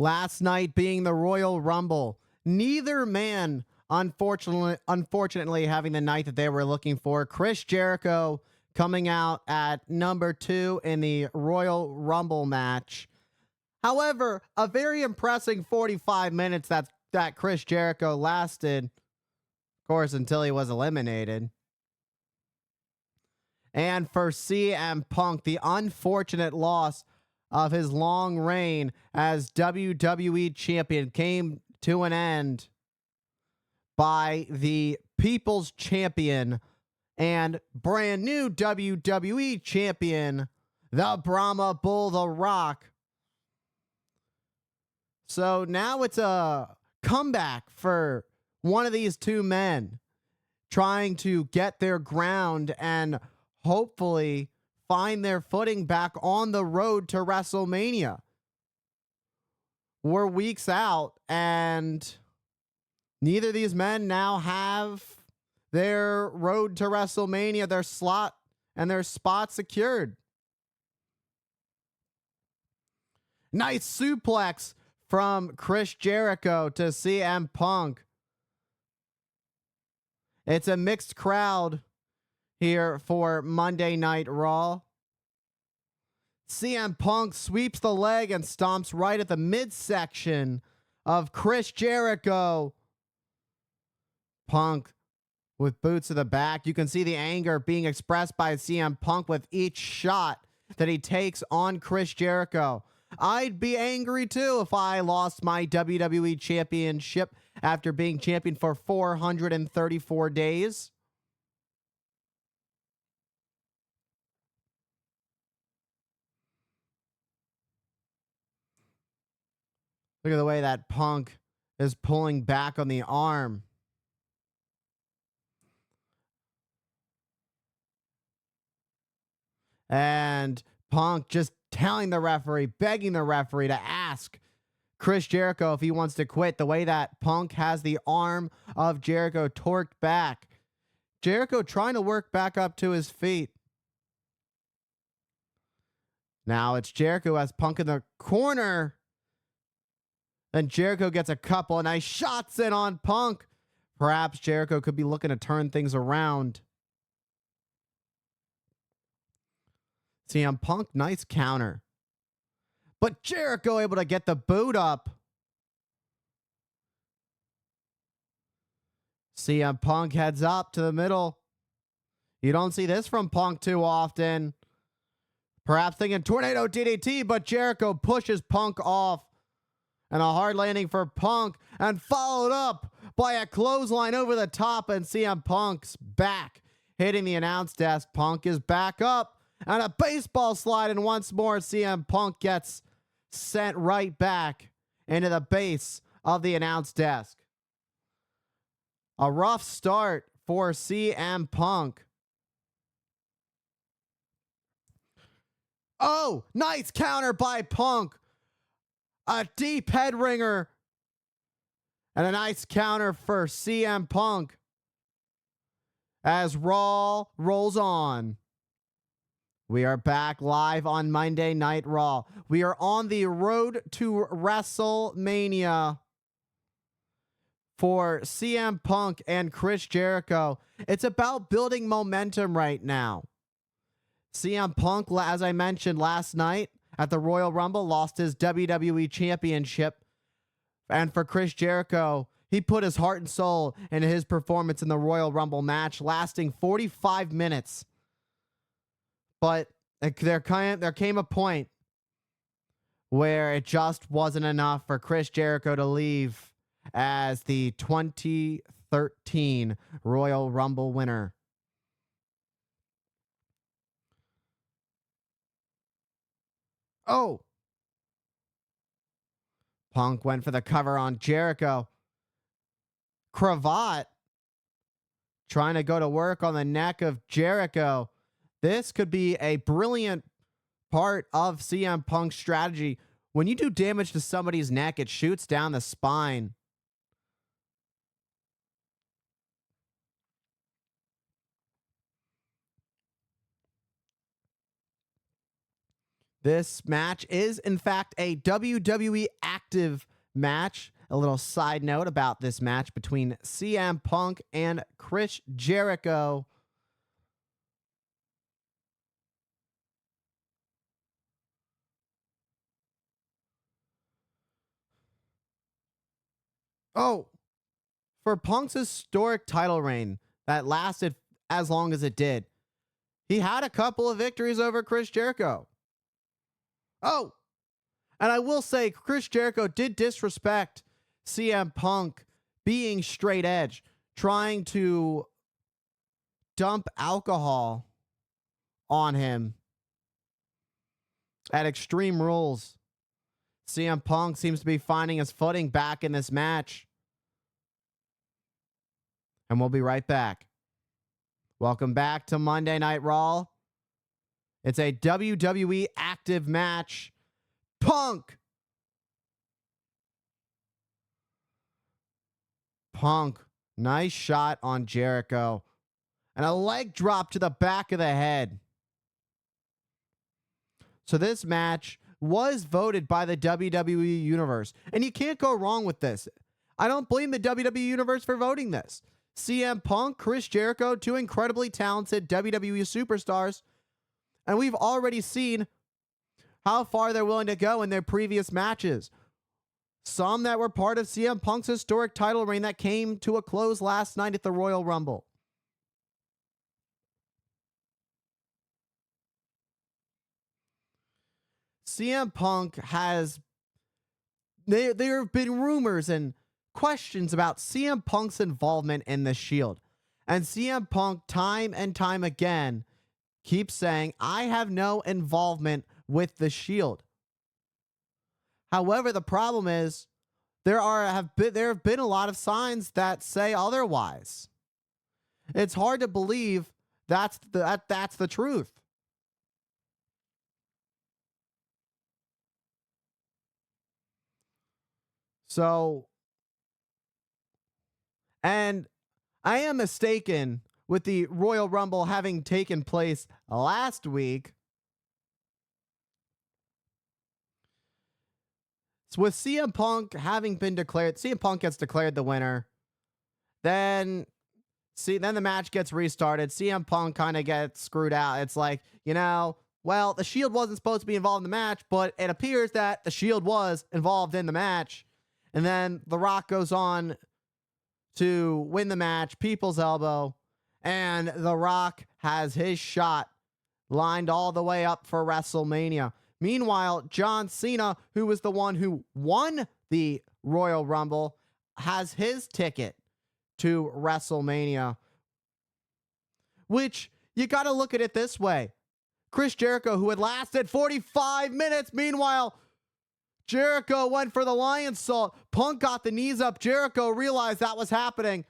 Last night being the Royal Rumble. Neither man, unfortunately, having the night that they were looking for. Chris Jericho coming out at number 2 in the Royal Rumble match. However, a very impressive 45 minutes that Chris Jericho lasted, of course, until he was eliminated. And for CM Punk, the unfortunate loss of his long reign as WWE champion came to an end by the People's Champion and brand new WWE champion, the Brahma Bull, The Rock. So now it's a comeback for one of these two men trying to get their ground and hopefully find their footing back on the road to WrestleMania. We're weeks out, and neither of these men now have their road to WrestleMania, their slot and their spot secured. Nice suplex from Chris Jericho to CM Punk. It's a mixed crowd here for Monday Night Raw. CM Punk sweeps the leg and stomps right at the midsection of Chris Jericho. Punk with boots to the back. You can see the anger being expressed by CM Punk with each shot that he takes on Chris Jericho. I'd be angry too if I lost my WWE Championship after being champion for 434 days. Look at the way that Punk is pulling back on the arm. And Punk just telling the referee, begging the referee to ask Chris Jericho if he wants to quit. The way that Punk has the arm of Jericho torqued back. Jericho trying to work back up to his feet. Now it's Jericho as Punk in the corner. Then Jericho gets a couple nice shots in on Punk. Perhaps Jericho could be looking to turn things around. CM Punk, nice counter. But Jericho able to get the boot up. CM Punk heads up to the middle. You don't see this from Punk too often. Perhaps thinking tornado DDT, but Jericho pushes Punk off. And a hard landing for Punk, and followed up by a clothesline over the top, and CM Punk's back. Hitting the announce desk, Punk is back up, and a baseball slide, and once more CM Punk gets sent right back into the base of the announce desk. A rough start for CM Punk. Oh, nice counter by Punk. A deep head ringer. And a nice counter for CM Punk as Raw rolls on. We are back live on Monday Night Raw. We are on the road to WrestleMania for CM Punk and Chris Jericho. It's about building momentum right now. CM Punk, as I mentioned last night at the Royal Rumble, lost his WWE Championship. And for Chris Jericho, he put his heart and soul into his performance in the Royal Rumble match, lasting 45 minutes. But there came a point where it just wasn't enough for Chris Jericho to leave as the 2013 Royal Rumble winner. Oh! Punk went for the cover on Jericho. Cravat trying to go to work on the neck of Jericho. This could be a brilliant part of CM Punk's strategy. When you do damage to somebody's neck, it shoots down the spine. This match is, in fact, a WWE active match. A little side note about this match between CM Punk and Chris Jericho. Oh, for Punk's historic title reign that lasted as long as it did, he had a couple of victories over Chris Jericho. Oh, and I will say, Chris Jericho did disrespect CM Punk being straight edge, trying to dump alcohol on him at Extreme Rules. CM Punk seems to be finding his footing back in this match. And we'll be right back. Welcome back to Monday Night Raw. It's a WWE active match. Punk, nice shot on Jericho. And a leg drop to the back of the head. So this match was voted by the WWE Universe. And you can't go wrong with this. I don't blame the WWE Universe for voting this. CM Punk, Chris Jericho, two incredibly talented WWE superstars. And we've already seen how far they're willing to go in their previous matches. Some that were part of CM Punk's historic title reign that came to a close last night at the Royal Rumble. CM Punk has... There have been rumors and questions about CM Punk's involvement in the Shield. And CM Punk, time and time again, keeps saying, I have no involvement with the Shield. However, the problem is there have been a lot of signs that say otherwise. It's hard to believe that's the truth. So, and I am mistaken with the Royal Rumble having taken place last week. So with CM Punk having been declared, CM Punk gets declared the winner. Then the match gets restarted. CM Punk kind of gets screwed out. It's like, well, the Shield wasn't supposed to be involved in the match, but it appears that the Shield was involved in the match. And then The Rock goes on to win the match, people's elbow, and The Rock has his shot lined all the way up for WrestleMania. Meanwhile, John Cena, who was the one who won the Royal Rumble, has his ticket to WrestleMania. Which, you got to look at it this way. Chris Jericho, who had lasted 45 minutes, meanwhile, Jericho went for the Lion Salt. Punk got the knees up. Jericho realized that was happening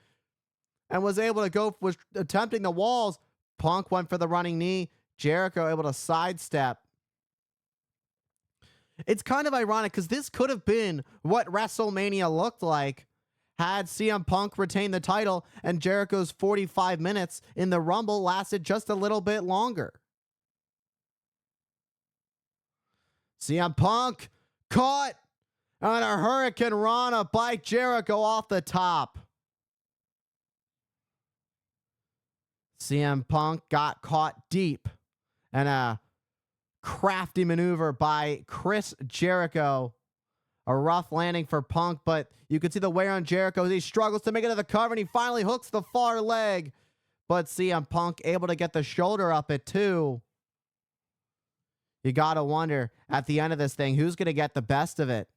and was able to was attempting the walls. Punk went for the running knee. Jericho able to sidestep. It's kind of ironic because this could have been what WrestleMania looked like had CM Punk retained the title and Jericho's 45 minutes in the Rumble lasted just a little bit longer. CM Punk caught on a Hurricane Rana by Jericho off the top. CM Punk got caught deep and a crafty maneuver by Chris Jericho. A rough landing for Punk, but you can see the wear on Jericho as he struggles to make it to the cover, and he finally hooks the far leg. But CM Punk able to get the shoulder up at 2. You got to wonder, at the end of this thing, who's going to get the best of it?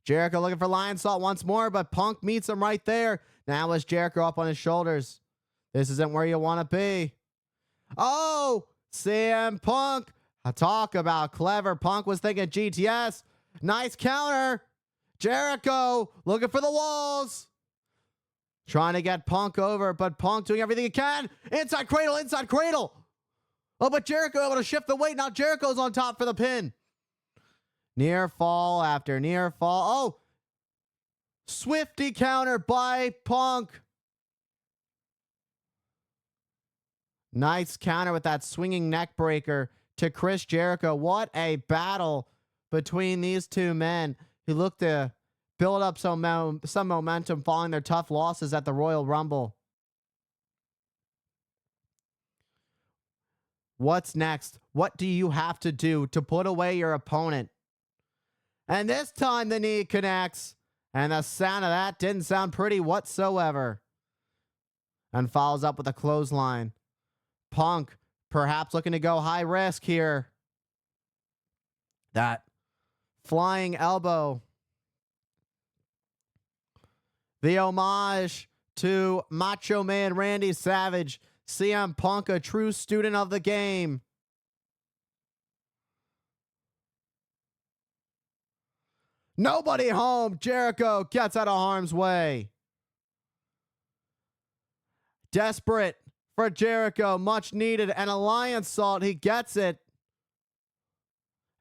Jericho looking for Lion Salt once more, but Punk meets him right there. Now is Jericho up on his shoulders. This isn't where you want to be. Oh, CM Punk. Talk about clever. Punk was thinking GTS. Nice counter. Jericho looking for the walls. Trying to get Punk over, but Punk doing everything he can. Inside cradle, inside cradle. Oh, but Jericho able to shift the weight. Now Jericho's on top for the pin. Near fall after near fall. Oh, swifty counter by Punk. Nice counter with that swinging neck breaker to Chris Jericho. What a battle between these two men who look to build up some momentum following their tough losses at the Royal Rumble. What's next? What do you have to do to put away your opponent? And this time the knee connects, and the sound of that didn't sound pretty whatsoever. And follows up with a clothesline. Punk perhaps looking to go high risk here. That flying elbow. The homage to Macho Man Randy Savage. CM Punk, a true student of the game. Nobody home. Jericho gets out of harm's way. Desperate for Jericho. Much needed. An alliance salt. He gets it.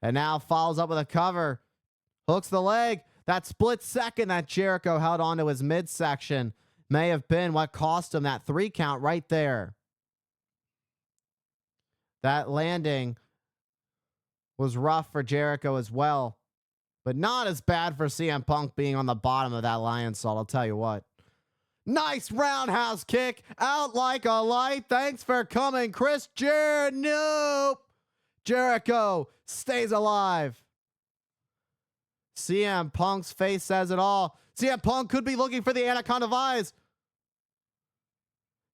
And now follows up with a cover. Hooks the leg. That split second that Jericho held onto his midsection may have been what cost him that 3 count right there. That landing was rough for Jericho as well, but not as bad for CM Punk being on the bottom of that lion salt, I'll tell you what. Nice roundhouse kick, out like a light. Thanks for coming, Chris Nope. Jericho stays alive. CM Punk's face says it all. CM Punk could be looking for the Anaconda Vise.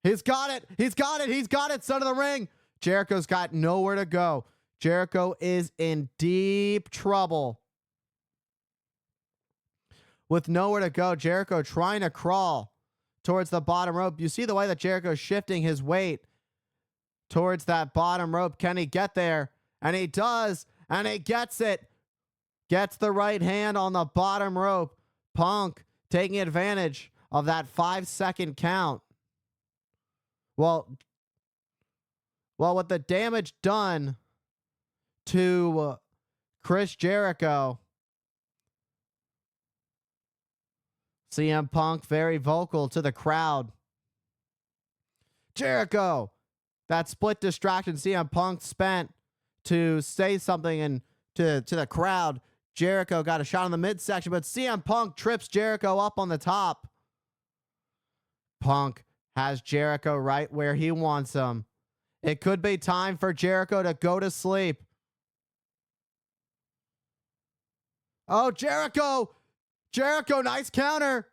He's got it. He's got it. He's got it. Son of the ring. Jericho's got nowhere to go. Jericho is in deep trouble. With nowhere to go, Jericho trying to crawl towards the bottom rope. You see the way that Jericho's shifting his weight towards that bottom rope. Can he get there? And he does. And he gets it. Gets the right hand on the bottom rope. Punk taking advantage of that 5-second count. Well, with the damage done to Chris Jericho, CM Punk very vocal to the crowd. Jericho, that split distraction CM Punk spent to say something and to the crowd. Jericho got a shot in the midsection, but CM Punk trips Jericho up on the top. Punk has Jericho right where he wants him. It could be time for Jericho to go to sleep. Oh, Jericho! Jericho, nice counter.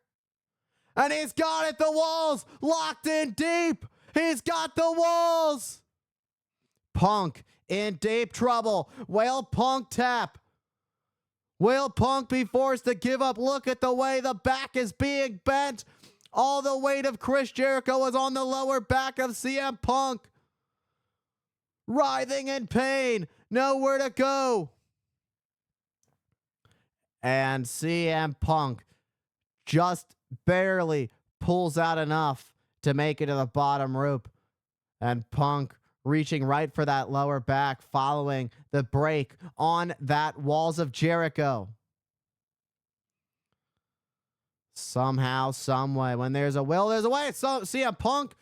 And he's got it, the walls, locked in deep. He's got the walls. Punk in deep trouble. Will Punk tap? Will Punk be forced to give up? Look at the way the back is being bent. All the weight of Chris Jericho is on the lower back of CM Punk. Writhing in pain. Nowhere to go. And CM Punk just barely pulls out enough to make it to the bottom rope. And Punk reaching right for that lower back following the break on that Walls of Jericho. Somehow, some way, when there's a will, there's a way. So CM Punk,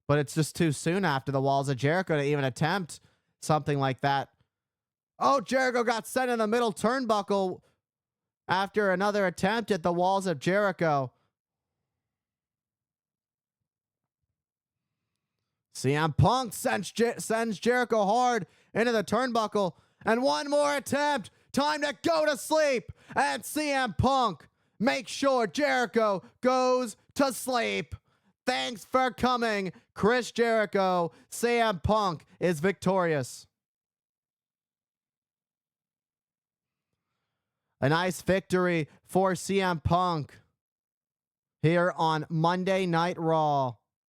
but it's just too soon after the Walls of Jericho to even attempt something like that. Oh, Jericho got sent in the middle turnbuckle after another attempt at the Walls of Jericho. CM Punk sends Jericho hard into the turnbuckle. And one more attempt. Time to go to sleep. And CM Punk makes sure Jericho goes to sleep. Thanks for coming, Chris Jericho. CM Punk is victorious. A nice victory for CM Punk here on Monday Night Raw.